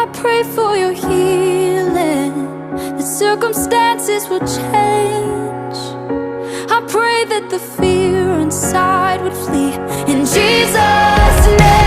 I pray for your healing, that circumstances will change. I pray that the fear inside would flee in Jesus' name.